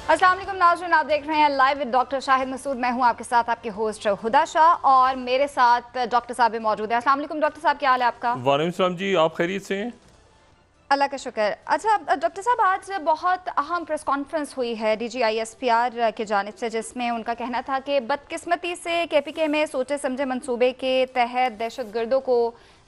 अस्सलाम वालेकुम नाज़रीन, आप देख रहे हैं live with doctor Shahid Masood. मैं हूं आपके साथ आपके होस्ट हुदा शाह और मेरे साथ डॉक्टर साहब भी मौजूद हैं। अस्सलाम वालेकुम डॉक्टर साहब, क्या हाल है आपका? वालेकुम सलाम जी, आप खैरियत से हैं? अल्लाह का शुक्र। अच्छा डॉक्टर साहब, आज बहुत अहम प्रेस कॉन्फ्रेंस हुई है DGISPR की जानिब से, जिसमें उनका कहना था कि बदकिस्मती से KPK में सोचे समझे मंसूबे के तहत दहशतगर्दों को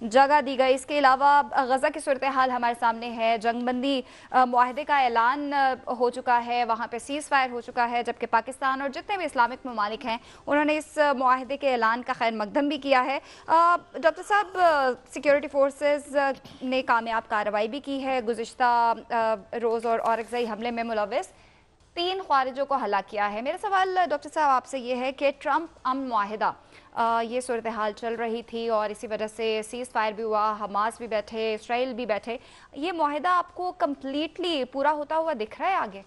जगह दी गई। इसके अलावा गज़ा की सूरत हाल हमारे सामने है, जंगबंदी मुआहदे का ऐलान हो चुका है, वहाँ पे सीज़ फायर हो चुका है, जबकि पाकिस्तान और जितने भी इस्लामिक ममालिक हैं उन्होंने इस मुआहदे के ऐलान का खैर मकदम भी किया है। डॉक्टर साहब, सिक्योरिटी फोर्सेस ने कामयाब कार्रवाई भी की है। गुज़िश्ता रोज़ और औरकज़ई हमले में मुलविस 3 ख्वारिजों को हलाक किया है। मेरा सवाल डॉक्टर साहब आपसे ये है कि ट्रंप अमन मुआहिदा, ये सूरत हाल चल रही थी और इसी वजह से सीज़ फायर भी हुआ, हमास भी बैठे, इसराइल भी बैठे, ये मुआहिदा आपको कम्प्लीटली पूरा होता हुआ दिख रहा है आगे?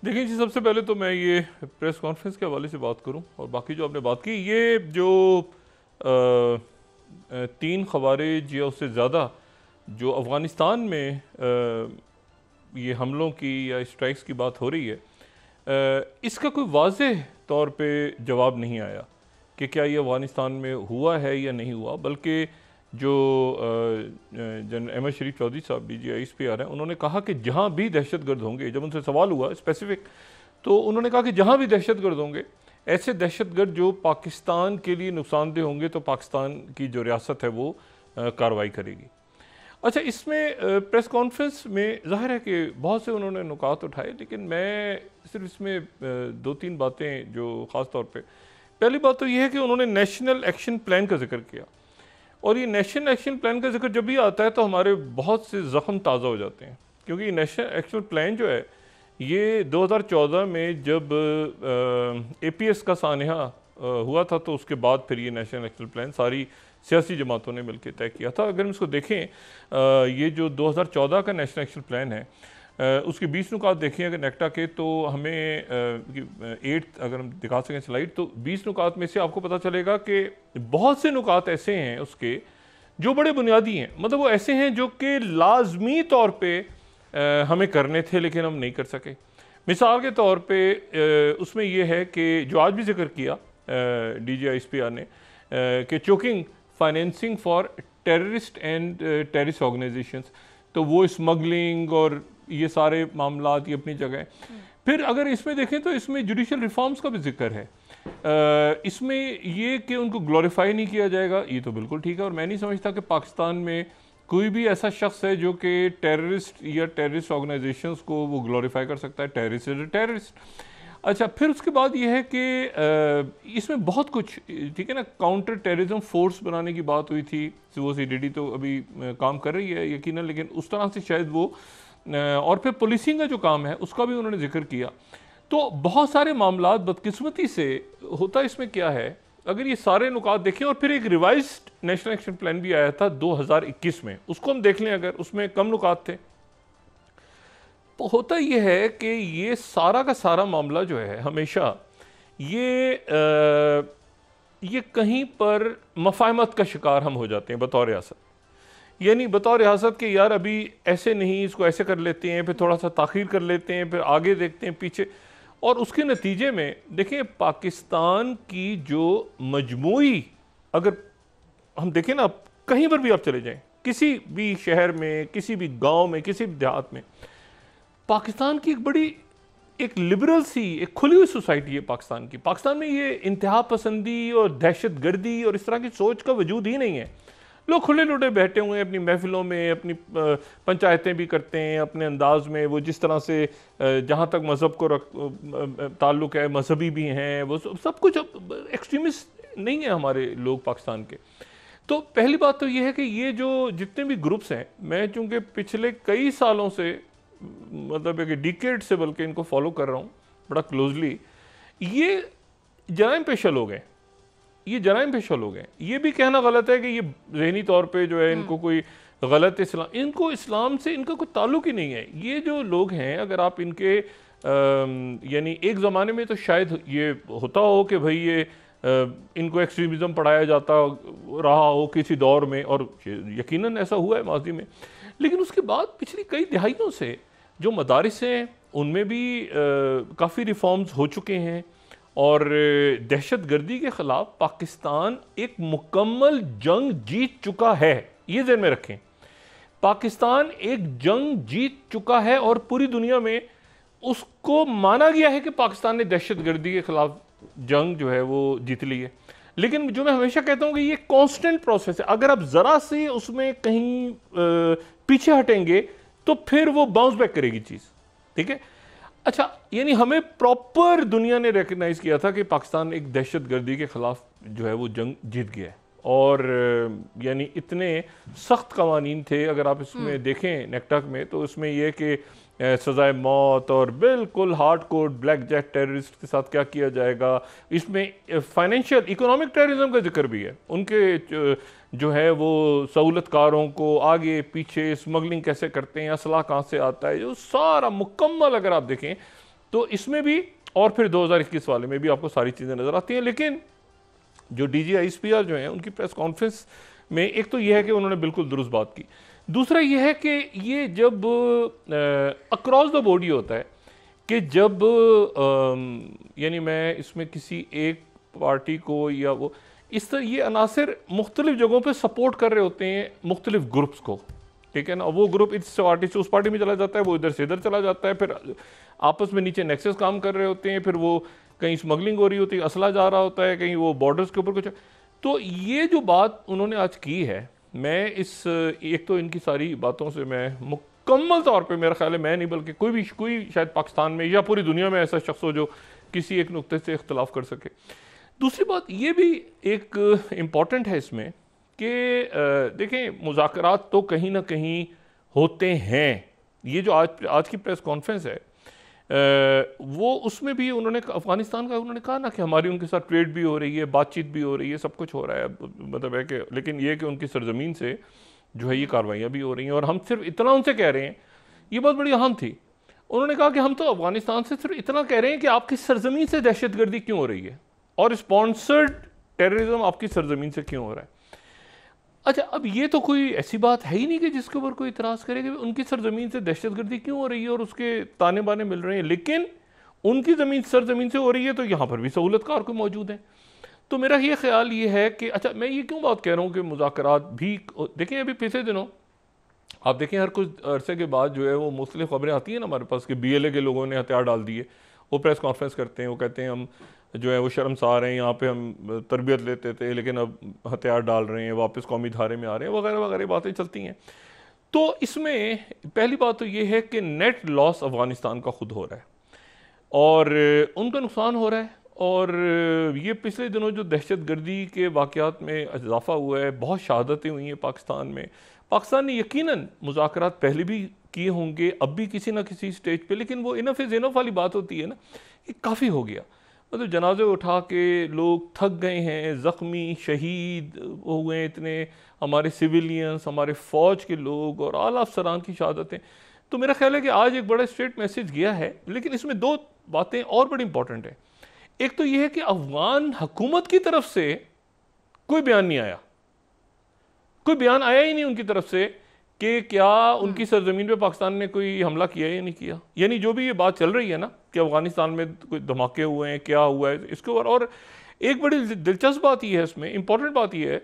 देखिए जी, सबसे पहले तो मैं ये प्रेस कॉन्फ्रेंस के हवाले से बात करूं और बाकी जो आपने बात की, ये जो 3 ख़वारिज या उससे ज़्यादा जो अफ़गानिस्तान में ये हमलों की या स्ट्राइक्स की बात हो रही है, इसका कोई वाज़ेह तौर पे जवाब नहीं आया कि क्या ये अफ़गानिस्तान में हुआ है या नहीं हुआ। बल्कि जो जनरल अहमद शरीफ चौधरी साहब DGISPR हैं, उन्होंने कहा कि जहाँ भी दहशतगर्द होंगे, जब उनसे सवाल हुआ स्पेसिफिक, तो उन्होंने कहा कि जहाँ भी दहशतगर्द होंगे, ऐसे दहशतगर्द जो पाकिस्तान के लिए नुकसानदेह होंगे, तो पाकिस्तान की जो रियासत है वो कार्रवाई करेगी। अच्छा, इसमें प्रेस कॉन्फ्रेंस में ज़ाहिर है कि बहुत से उन्होंने नुकात उठाए, लेकिन मैं सिर्फ इसमें 2-3 बातें जो ख़ास तौर पे, पहली बात तो ये है कि उन्होंने नेशनल एक्शन प्लान का जिक्र किया, और ये नेशनल एक्शन प्लान का जिक्र जब भी आता है तो हमारे बहुत से ज़ख्म ताज़ा हो जाते हैं, क्योंकि नेशनल एक्शन प्लान जो है ये 2014 में जब APS का सानहा हुआ था, तो उसके बाद फिर ये नेशनल एक्शन प्लान सारी सियासी जमातों ने मिलकर तय किया था। अगर हम इसको देखें, ये जो 2014 का नेशनल एक्शन प्लान है, उसके 20 नुकात देखें अगर नेक्टा के, तो हमें 8 अगर हम दिखा सकें स्लाइड, तो 20 नुकात में से आपको पता चलेगा कि बहुत से नुकात ऐसे हैं उसके जो बड़े बुनियादी हैं, मतलब वो ऐसे हैं जो कि लाजमी तौर पे हमें करने थे लेकिन हम नहीं कर सके। मिसाल के तौर पे उसमें ये है कि जो आज भी जिक्र किया DGISPR ने कि choking financing for terrorist and terrorist organisations, तो वो स्मगलिंग और ये सारे मामलात ये अपनी जगह हैं। फिर अगर इसमें देखें तो इसमें जुडिशल रिफॉर्म्स का भी जिक्र है। इसमें ये कि उनको ग्लोरीफाई नहीं किया जाएगा, ये तो बिल्कुल ठीक है, और मैं नहीं समझता कि पाकिस्तान में कोई भी ऐसा शख्स है जो कि टेररिस्ट या टेररिस्ट ऑर्गेनाइजेशंस को वो ग्लोरीफाई कर सकता है। Terrorist is terrorist. अच्छा, फिर उसके बाद ये है कि इसमें बहुत कुछ, ठीक है ना, काउंटर टेररिज्म फोर्स बनाने की बात हुई थी, वो CDD तो अभी काम कर रही है यकीनन, लेकिन उस तरह से शायद वो, और फिर पुलिसिंग का जो काम है उसका भी उन्होंने जिक्र किया। तो बहुत सारे मामलात बदकिस्मती से होता इसमें क्या है, अगर ये सारे नुकात देखें, और फिर एक रिवाइज्ड नेशनल एक्शन प्लान भी आया था 2021 में, उसको हम देख लें, अगर उसमें कम नुकात थे, तो होता यह है कि ये सारा का सारा मामला जो है हमेशा ये कहीं पर मफाहमत का शिकार हम हो जाते हैं बतौर रियासत। यानी बतौर रियासत के यार अभी ऐसे नहीं, इसको ऐसे कर लेते हैं, फिर थोड़ा सा ताख़ीर कर लेते हैं, फिर आगे देखते हैं पीछे, और उसके नतीजे में देखें पाकिस्तान की जो मजमूई, अगर हम देखें ना, कहीं पर भी आप चले जाएं, किसी भी शहर में, किसी भी गांव में, किसी भी देहात में, पाकिस्तान की एक बड़ी, एक लिबरल सी, एक खुली हुई सोसाइटी है पाकिस्तान की। पाकिस्तान में ये इंतहा पसंदी और दहशत गर्दी और इस तरह की सोच का वजूद ही नहीं है। लोग खुले लुटे बैठे हुए हैं अपनी महफिलों में, अपनी पंचायतें भी करते हैं अपने अंदाज में, वो जिस तरह से जहाँ तक मज़हब को ताल्लुक़ है, मजहबी भी हैं, वो सब कुछ एक्सट्रीमिस्ट नहीं है हमारे लोग पाकिस्तान के। तो पहली बात तो ये है कि ये जो जितने भी ग्रुप्स हैं, मैं चूँकि पिछले कई सालों से, मतलब एक डिकेड से बल्कि इनको फॉलो कर रहा हूँ बड़ा क्लोजली, ये जराइम पेशा लोग हैं, ये जराइम पेशा लोग हैं। ये भी कहना गलत है कि ये ज़हनी तौर पे जो है इनको कोई गलत इस्लाम, इनको इस्लाम से इनका कोई ताल्लुक ही नहीं है। ये जो लोग हैं, अगर आप इनके यानी एक ज़माने में तो शायद ये होता हो कि भाई ये इनको एक्सट्रीमिज़म पढ़ाया जाता रहा हो किसी दौर में, और यकीनन ऐसा हुआ है माजी में, लेकिन उसके बाद पिछली कई दहाइयों से जो मदारिस हैं उनमें भी काफ़ी रिफॉर्म्स हो चुके हैं और दहशतगर्दी के ख़िलाफ़ पाकिस्तान एक मुकम्मल जंग जीत चुका है। ये ज़हन में रखें, पाकिस्तान एक जंग जीत चुका है और पूरी दुनिया में उसको माना गया है कि पाकिस्तान ने दहशतगर्दी के ख़िलाफ़ जंग जो है वो जीत ली है। लेकिन जो मैं हमेशा कहता हूँ कि ये कांस्टेंट प्रोसेस है, अगर आप ज़रा से उसमें कहीं पीछे हटेंगे तो फिर वो बाउंस बैक करेगी चीज़, ठीक है। अच्छा, यानी हमें प्रॉपर दुनिया ने रिकग्नाइज किया था कि पाकिस्तान एक दहशतगर्दी के ख़िलाफ़ जो है वो जंग जीत गया है और यानी इतने सख्त कवानीन थे, अगर आप इसमें देखें नेक्टक में तो उसमें यह कि सज़ाए मौत और बिल्कुल hardcore black jack terrorist के साथ क्या किया जाएगा, इसमें फाइनेंशियल इकोनॉमिक टेररिज्म का जिक्र भी है, उनके जो है वो सहूलतकारों को आगे पीछे स्मगलिंग कैसे करते हैं, असला कहाँ से आता है, जो सारा मुकम्मल अगर आप देखें तो इसमें भी, और फिर 2021 वाले में भी आपको सारी चीज़ें नज़र आती हैं। लेकिन जो DGISPR जो हैं उनकी प्रेस कॉन्फ्रेंस में एक तो यह है कि उन्होंने बिल्कुल दुरुस्त बात की, दूसरा यह है कि ये जब अक्रॉस द बॉडी होता है कि जब यानी मैं इसमें किसी एक पार्टी को या वो इस तरह ये अनासर मुख्तलिफ जगहों पे सपोर्ट कर रहे होते हैं मुख्तलिफ ग्रुप्स को, ठीक है ना। वो ग्रुप इस पार्टी से उस पार्टी में चला जाता है, वो इधर से इधर चला जाता है, फिर आपस में नीचे नेक्सस काम कर रहे होते हैं, फिर वो कहीं स्मगलिंग हो रही होती है, असला जा रहा होता है, कहीं वो बॉर्डर्स के ऊपर कुछ। तो ये जो बात उन्होंने आज की है, मैं इस एक तो इनकी सारी बातों से मैं मुकम्मल तौर पे, मेरा ख्याल है मैं नहीं बल्कि कोई शायद पाकिस्तान में या पूरी दुनिया में ऐसा शख्स हो जो किसी एक नुक्ते से इख्तलाफ कर सके। दूसरी बात ये भी एक इम्पॉर्टेंट है इसमें कि देखें मुज़ाकरात तो कहीं ना कहीं होते हैं, ये जो आज की प्रेस कॉन्फ्रेंस है वो उसमें भी उन्होंने अफ़गानिस्तान का उन्होंने कहा ना कि हमारी उनके साथ ट्रेड भी हो रही है, बातचीत भी हो रही है, सब कुछ हो रहा है, मतलब है कि लेकिन ये कि उनकी सरजमीन से जो है ये कार्रवाइयाँ भी हो रही हैं और हम सिर्फ इतना उनसे कह रहे हैं, ये बहुत बड़ी अहम थी। उन्होंने कहा कि हम तो अफ़गानिस्तान से सिर्फ इतना कह रहे हैं कि आपकी सरजमीन से दहशतगर्दी क्यों हो रही है और स्पॉन्सर्ड टेररिज्म आपकी सरजमीन से क्यों हो रहा है। अच्छा, अब ये तो कोई ऐसी बात है ही नहीं कि जिसके ऊपर कोई इतराज़ करे कि उनकी सरजमीन से दहशतगर्दी क्यों हो रही है और उसके ताने बाने मिल रहे हैं, लेकिन उनकी ज़मीन सरजमीन से हो रही है तो यहाँ पर भी सहूलतकार को मौजूद हैं। तो मेरा ये ख्याल ये है कि अच्छा, मैं ये क्यों बात कह रहा हूँ कि मुज़ाकरात भी देखें, अभी पिछले दिनों आप देखें हर कुछ अरसे के बाद जो है वो मुख्तलिफ खबरें आती हैं ना हमारे पास कि BLA के लोगों ने हथियार डाल दिए, वो प्रेस कॉन्फ्रेंस करते हैं, वो कहते हैं हम जो है वो शर्मसार हैं, यहाँ पे हम तरबियत लेते थे लेकिन अब हथियार डाल रहे हैं, वापस कौमी धारे में आ रहे हैं, वगैरह वगैरह बातें चलती हैं। तो इसमें पहली बात तो ये है कि नेट लॉस अफ़गानिस्तान का खुद हो रहा है और उनका नुकसान हो रहा है और ये पिछले दिनों जो दहशतगर्दी के वाक़यात में इजाफ़ा हुआ है, बहुत शहादतें हुई हैं पाकिस्तान में। पाकिस्तान ने यकीनन मुज़ाकरात पहले भी किए होंगे, अब भी किसी ना किसी स्टेज पे, लेकिन वो इनफ इज़ इनफ वाली बात होती है ना, ये काफ़ी हो गया। मतलब जनाजे उठा के लोग थक गए हैं, ज़ख्मी शहीद हुए हैं इतने, हमारे सिविलियंस, हमारे फ़ौज के लोग और आला अफसरान की शहादतें। तो मेरा ख्याल है कि आज एक बड़ा स्ट्रेट मैसेज गया है, लेकिन इसमें दो बातें और बड़ी इंपॉर्टेंट है। एक तो यह है कि अफगान हुकूमत की तरफ से कोई बयान नहीं आया, कोई बयान आया ही नहीं उनकी तरफ से कि क्या उनकी सरजमीन पे पाकिस्तान ने कोई हमला किया या नहीं किया। यानी जो भी ये बात चल रही है ना कि अफगानिस्तान में कोई धमाके हुए हैं, क्या हुआ है इसके ऊपर। और एक बड़ी दिलचस्प बात यह है, इसमें इंपॉर्टेंट बात यह है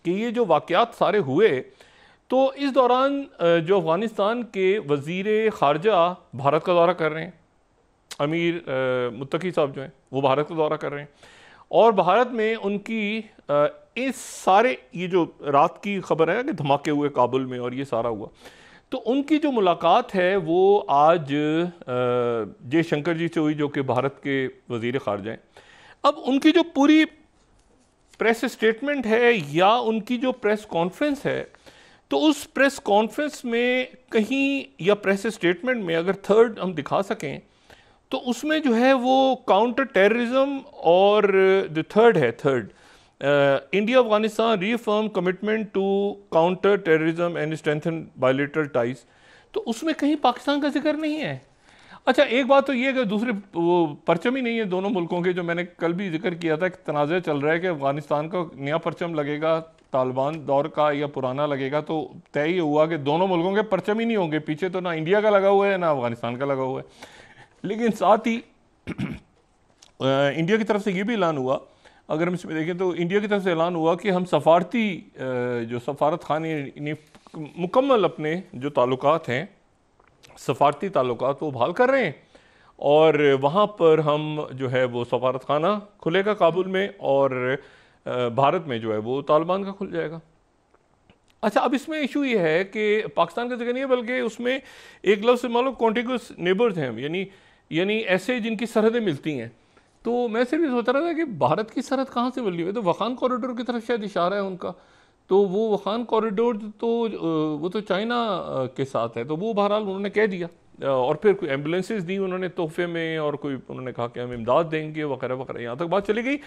कि ये जो वाक़यात सारे हुए तो इस दौरान जो अफगानिस्तान के वज़ीर ख़ारजा भारत का दौरा कर रहे हैं, अमीर मुत्तकी साहब जो हैं वो भारत का दौरा कर रहे हैं और भारत में उनकी इस सारे ये जो रात की खबर है कि धमाके हुए काबुल में और ये सारा हुआ, तो उनकी जो मुलाकात है वो आज जयशंकर जी से हुई जो कि भारत के वज़ीर ख़ारजा हैं। अब उनकी जो पूरी प्रेस स्टेटमेंट है या उनकी जो प्रेस कॉन्फ्रेंस है, तो उस प्रेस कॉन्फ्रेंस में कहीं या प्रेस स्टेटमेंट में अगर थर्ड हम दिखा सकें तो उसमें जो है वो काउंटर टेररिज्म और द थर्ड है, third India Afghanistan reaffirm commitment to counter terrorism and strengthen bilateral ties, तो उसमें कहीं पाकिस्तान का जिक्र नहीं है। अच्छा, एक बात तो ये कि दूसरे वो परचम ही नहीं है दोनों मुल्कों के, जो मैंने कल भी जिक्र किया था कि तनाज़ा चल रहा है कि अफगानिस्तान का नया परचम लगेगा तालिबान दौर का या पुराना लगेगा, तो तय ये हुआ कि दोनों मुल्कों के परचम ही नहीं होंगे, पीछे तो ना इंडिया का लगा हुआ है ना अफगानिस्तान का लगा हुआ है। लेकिन साथ ही इंडिया की तरफ से ये भी ऐलान हुआ, अगर हम इसमें देखें तो इंडिया की तरफ से ऐलान हुआ कि हम सफारती जो सफारत खाने मुकम्मल अपने जो ताल्लुकात हैं, सफारती ताल्लुकात वो बहाल कर रहे हैं, और वहाँ पर हम जो है वो सफारत खाना खुलेगा काबुल में, और भारत में जो है वो तालिबान का खुल जाएगा। अच्छा, अब इसमें इशू ये है कि पाकिस्तान का जगह नहीं है, बल्कि उसमें एक लफ्ज़ से मालूम कॉन्टिगुअस नेबर्स हैं, यानी ऐसे जिनकी सरहदें मिलती हैं। तो मैं सिर्फ सोच रहा था कि भारत की सरहद कहाँ से मिल रही है, तो वखान कॉरिडोर की तरफ शायद इशारा है उनका। तो वो वखान कॉरिडोर तो वो तो चाइना के साथ है, तो वो बहरहाल उन्होंने कह दिया, और फिर कोई एम्बुलेंसेज दी उन्होंने तोहफे में, और कोई उन्होंने कहा कि हम इमदाद देंगे वगैरह वगैरह, यहाँ तक बात चली गई।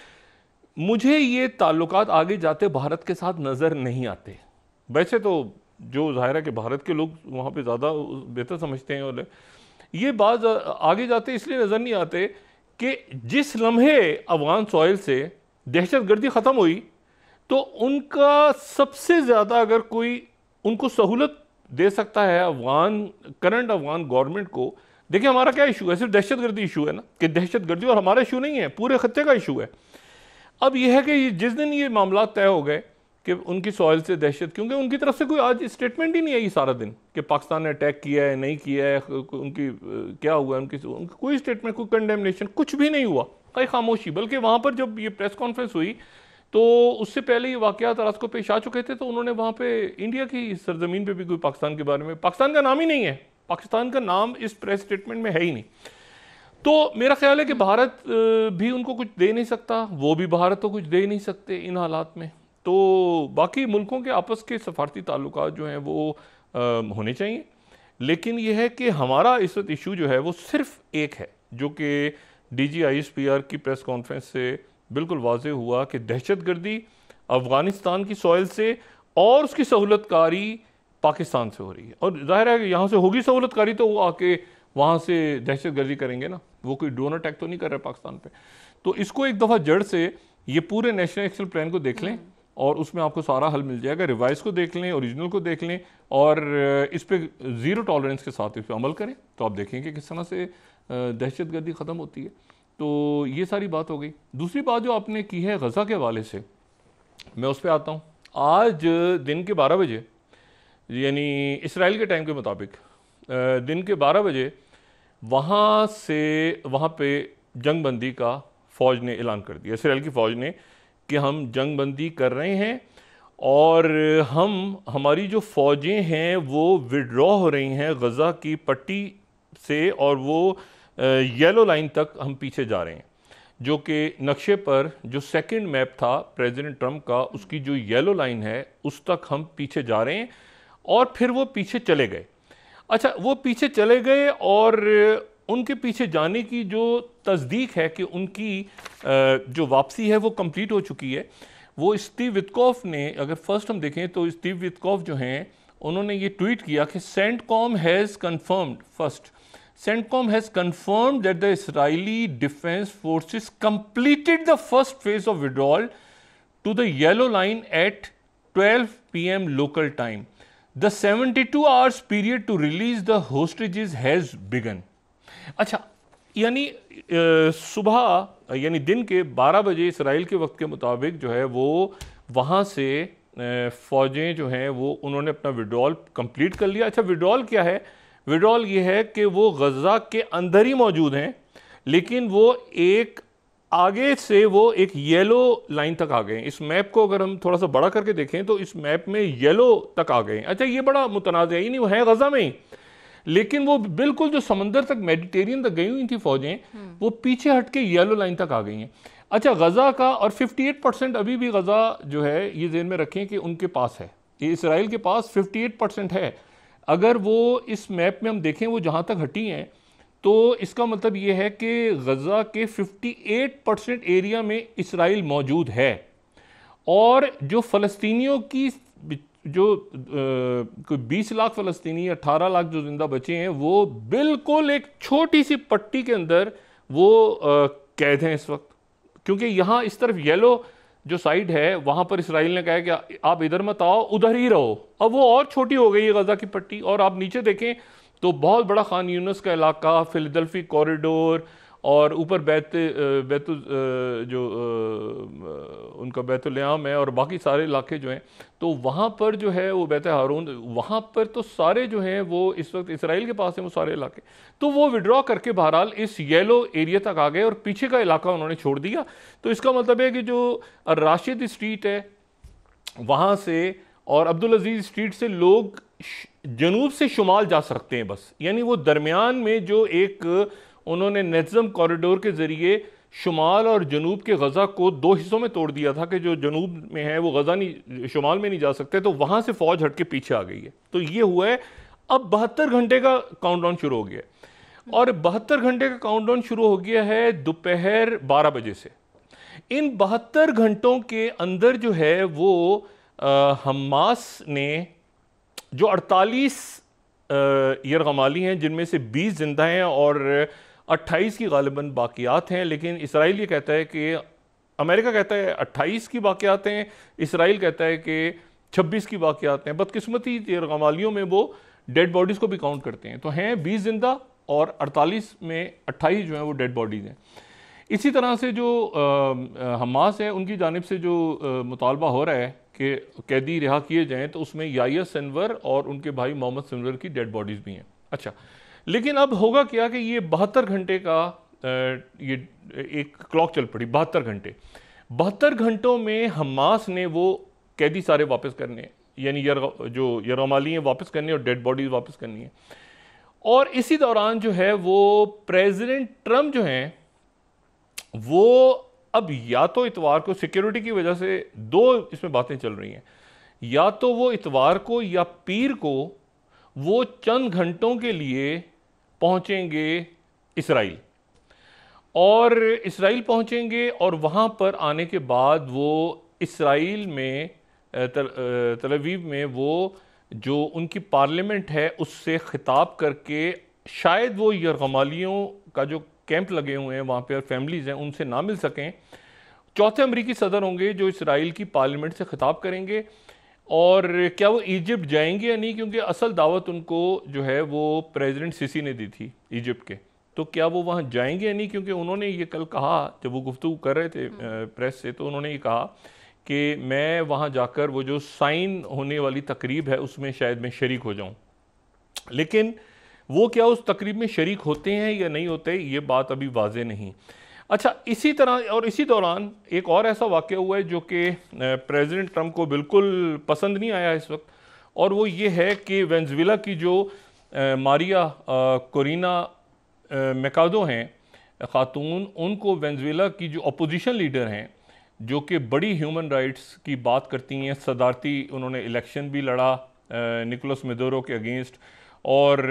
मुझे ये ताल्लुकात आगे जाते भारत के साथ नज़र नहीं आते। वैसे तो जो ज़ाहिर है कि भारत के लोग वहाँ पे ज़्यादा बेहतर समझते हैं, और ये बात आगे जाते इसलिए नज़र नहीं आते कि जिस लम्हे अफगान सॉइल से दहशतगर्दी ख़त्म हुई, तो उनका सबसे ज़्यादा अगर कोई उनको सहूलत दे सकता है करंट अफगान गवर्नमेंट को। देखिए हमारा क्या इशू है, सिर्फ दहशतगर्दी इशू है ना, कि दहशतगर्दी और हमारा इशू नहीं है, पूरे खत्ते का इशू है। अब यह है कि जिस दिन ये मामला तय हो गए कि उनकी सॉइल से दहशत, क्योंकि उनकी तरफ से कोई आज स्टेटमेंट ही नहीं आई सारा दिन कि पाकिस्तान ने अटैक किया है नहीं किया है, उनकी क्या हुआ है, उनकी कोई स्टेटमेंट, कोई कंडेमनेशन, कुछ भी नहीं हुआ, कई खामोशी। बल्कि वहाँ पर जब ये प्रेस कॉन्फ्रेंस हुई तो उससे पहले ये वाक़यात रात को पेश आ चुके थे, तो उन्होंने वहाँ पे इंडिया की सरजमीन पे भी कोई पाकिस्तान के बारे में, पाकिस्तान का नाम ही नहीं है, पाकिस्तान का नाम इस प्रेस स्टेटमेंट में है ही नहीं। तो मेरा ख्याल है कि भारत भी उनको कुछ दे नहीं सकता, वो भी भारत को कुछ दे नहीं सकते इन हालात में। तो बाकी मुल्कों के आपस के सफारती ताल्लुकात जो हैं वो होने चाहिए, लेकिन यह है कि हमारा इस वक्त इशू जो है वो सिर्फ एक है, जो कि DGISPR की प्रेस कॉन्फ्रेंस से बिल्कुल वाज़े हुआ कि दहशतगर्दी अफ़गानिस्तान की सॉइल से और उसकी सहूलतकारी पाकिस्तान से हो रही है। और जाहिर है कि यहाँ से होगी सहूलतकारी तो वो आके वहाँ से दहशतगर्दी करेंगे ना, वो कोई ड्रोन अटैक तो नहीं कर रहे पाकिस्तान पे। तो इसको एक दफ़ा जड़ से ये पूरे नेशनल एक्शन प्लान को देख लें, और उसमें आपको सारा हल मिल जाएगा। रिवाइज को देख लें, ओरिजिनल को देख लें, और इस पर ज़ीरो टॉलरेंस के साथ इस पर अमल करें, तो आप देखेंगे किस तरह से दहशतगर्दी ख़त्म होती है। तो ये सारी बात हो गई। दूसरी बात जो आपने की है गज़ा के हवाले से, मैं उस पर आता हूँ। आज दिन के 12 बजे, यानी इसराइल के टाइम के मुताबिक दिन के 12 बजे वहाँ पे जंग बंदी का फ़ौज ने ऐलान कर दिया, इसराइल की फ़ौज ने, कि हम जंग बंदी कर रहे हैं, और हमारी जो फ़ौजें हैं वो विड्रॉ हो रही हैं गज़ा की पट्टी से, और वो येलो लाइन तक हम पीछे जा रहे हैं, जो कि नक्शे पर जो सेकंड मैप था प्रेसिडेंट ट्रंप का, उसकी जो येलो लाइन है उस तक हम पीछे जा रहे हैं। और फिर वो पीछे चले गए। अच्छा, वो पीछे चले गए, और उनके पीछे जाने की जो तस्दीक है कि उनकी जो वापसी है वो कंप्लीट हो चुकी है, वो स्टीव विटकॉफ ने, अगर फर्स्ट हम देखें तो स्टीव विटकॉफ जो हैं उन्होंने ये ट्वीट किया कि CENTCOM has confirmed, first CENTCOM has confirmed that the Israeli Defense Forces completed the first phase of withdrawal to the yellow line at 12 p.m. local time. The 72 hours period to release the hostages has begun. अच्छा, यानी सुबह यानी दिन के 12 बजे Israel के वक्त के मुताबिक जो है वो वहाँ से फ़ौजें जो हैं वो उन्होंने अपना विड्रॉल कंप्लीट कर लिया। अच्छा, विड्रॉल क्या है? विड्रॉल ये है कि वो गज़ा के अंदर ही मौजूद हैं, लेकिन वो एक आगे से वो एक येलो लाइन तक आ गए हैं। इस मैप को अगर हम थोड़ा सा बड़ा करके देखें तो इस मैप में येलो तक आ गए हैं। अच्छा, ये बड़ा मुतनाज़ है, नहीं वो है गज़ा में ही, लेकिन वो बिल्कुल जो समंदर तक, मेडिटेरियन तक गई हुई थी फौजें, वो पीछे हट के येलो लाइन तक आ गई हैं। अच्छा, गज़ा का और 58% अभी भी गज़ा जो है, ये ज़हन में रखें कि उनके पास है, ये इसराइल के पास 58% है। अगर वो इस मैप में हम देखें वो जहाँ तक हटी हैं, तो इसका मतलब ये है कि गज़ा के 58% एरिया में इसराइल मौजूद है, और जो फ़लस्तीनियों की जो कोई 20 लाख फ़लस्तीनी, 18 लाख जो ज़िंदा बचे हैं, वो बिल्कुल एक छोटी सी पट्टी के अंदर वो कैद हैं इस वक्त, क्योंकि यहाँ इस तरफ येलो जो साइड है वहाँ पर इसराइल ने कहा है कि आप इधर मत आओ, उधर ही रहो। अब वो और छोटी हो गई है गज़ा की पट्टी, और आप नीचे देखें तो बहुत बड़ा खान यूनस का इलाका, फिलाडेल्फी कॉरिडोर, और ऊपर उनका बैतुल-याम है, और बाकी सारे इलाके जो हैं, तो वहाँ पर जो है वो बैत हारून, वहाँ पर तो सारे जो हैं वो इस वक्त इसराइल के पास हैं वो सारे इलाके। तो वो विड्रॉ करके बहरहाल इस येलो एरिया तक आ गए और पीछे का इलाका उन्होंने छोड़ दिया। तो इसका मतलब है कि जो राशिद स्ट्रीट है वहाँ से और अब्दुल अजीज़ स्ट्रीट से लोग जनूब से शुमाल जा सकते हैं बस, यानी वो दरमियान में जो एक उन्होंने नेज़म कॉरिडोर के ज़रिए शुमाल और जनूब के गज़ा को दो हिस्सों में तोड़ दिया था कि जो जनूब में है वो गज़ा नहीं, शुमाल में नहीं जा सकते, तो वहाँ से फ़ौज हट के पीछे आ गई है। तो ये हुआ है। अब 72 घंटे का काउंटडाउन शुरू हो गया है, और 72 घंटे का काउंटडाउन शुरू हो गया है दोपहर 12 बजे से। इन 72 घंटों के अंदर जो है वो हमास ने जो 48 यरगमाली हैं, जिनमें से 20 जिंदा हैं और 28 की गालिबन बाकियात हैं, लेकिन इसराइल ये कहता है कि, अमेरिका कहता है 28 की बाकियात हैं, इसराइल कहता है कि 26 की बाकियात हैं। बदकिस्मती यरगमालियों में वो डेड बॉडीज़ को भी काउंट करते हैं, तो हैं 20 जिंदा और 48 में 28 जो हैं वो डेड बॉडीज़ हैं। इसी तरह से जो हमास है उनकी जानिब से जो मुतालबा हो रहा है कि कैदी रिहा किए जाएं, तो उसमें याह्या सिनवर और उनके भाई मोहम्मद सिनवर की डेड बॉडीज़ भी हैं। अच्छा, लेकिन अब होगा क्या कि ये 72 घंटे का ये एक क्लॉक चल पड़ी। 72 घंटों में हमास ने वो कैदी सारे वापस करने, यानी जो यरगमाली हैं वापस करने और डेड बॉडीज़ वापस करनी है। और इसी दौरान जो है वो प्रेसिडेंट ट्रंप जो हैं वो अब या तो इतवार को, सिक्योरिटी की वजह से दो इसमें बातें चल रही हैं, या तो वो इतवार को या पीर को वो चंद घंटों के लिए पहुंचेंगे इसराइल, और इसराइल पहुंचेंगे और वहां पर आने के बाद वो इसराइल में तल अवीव में वो जो उनकी पार्लियामेंट है उससे खिताब करके शायद वो यरगमालियों का जो कैंप लगे हुए हैं वहाँ पे और फैमिलीज़ हैं उनसे ना मिल सकें। चौथे अमरीकी सदर होंगे जो इसराइल की पार्लियामेंट से खिताब करेंगे। और क्या वो इजिप्ट जाएंगे या नहीं, क्योंकि असल दावत उनको जो है वो प्रेसिडेंट सीसी ने दी थी इजिप्ट के, तो क्या वो वहाँ जाएंगे या नहीं, क्योंकि उन्होंने ये कल कहा जब वो गुफ्तगू कर रहे थे प्रेस से, तो उन्होंने ये कहा कि मैं वहाँ जाकर वो जो साइन होने वाली तकरीब है उसमें शायद मैं शरीक हो जाऊँ। लेकिन वो क्या उस तकरीब में शरीक होते हैं या नहीं होते, ये बात अभी वाज़े नहीं। अच्छा, इसी तरह और इसी दौरान एक और ऐसा वाक़या हुआ है जो कि प्रेसिडेंट ट्रंप को बिल्कुल पसंद नहीं आया इस वक्त, और वो ये है कि वेनेजुएला की जो मारिया कोरिना मैकाडो हैं ख़ातून, उनको वेनेजुएला की जो अपोजिशन लीडर हैं जो कि बड़ी ह्यूमन राइट्स की बात करती हैं, सदारती उन्होंने इलेक्शन भी लड़ा निकोलस मेडोरो के अगेंस्ट, और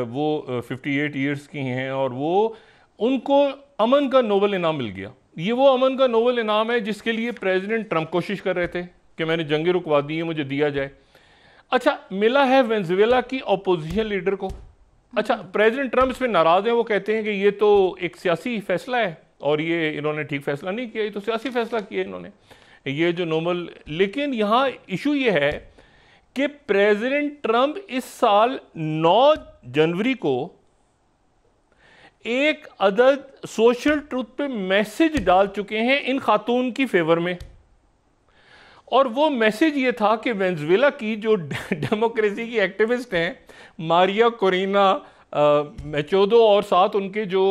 वो 58 ईयर्स की हैं, और वो उनको अमन का नोबेल इनाम मिल गया। ये वो अमन का नोबेल इनाम है जिसके लिए प्रेसिडेंट ट्रंप कोशिश कर रहे थे कि मैंने जंगें रुकवा दी है, मुझे दिया जाए। अच्छा, मिला है वेनेजुएला की अपोजिशन लीडर को। अच्छा, प्रेसिडेंट ट्रंप इस पर नाराज़ हैं, वो कहते हैं कि ये तो एक सियासी फैसला है और ये इन्होंने ठीक फैसला नहीं किया, ये तो सियासी फैसला किया इन्होंने, ये जो नोबेल। लेकिन यहाँ इशू ये है कि प्रेसिडेंट ट्रंप इस साल 9 जनवरी को एक अदद सोशल ट्रुथ पे मैसेज डाल चुके हैं इन खातून की फेवर में, और वो मैसेज ये था कि वेनेजुएला की जो डेमोक्रेसी की एक्टिविस्ट हैं मारिया कोरिना मैकाडो और साथ उनके जो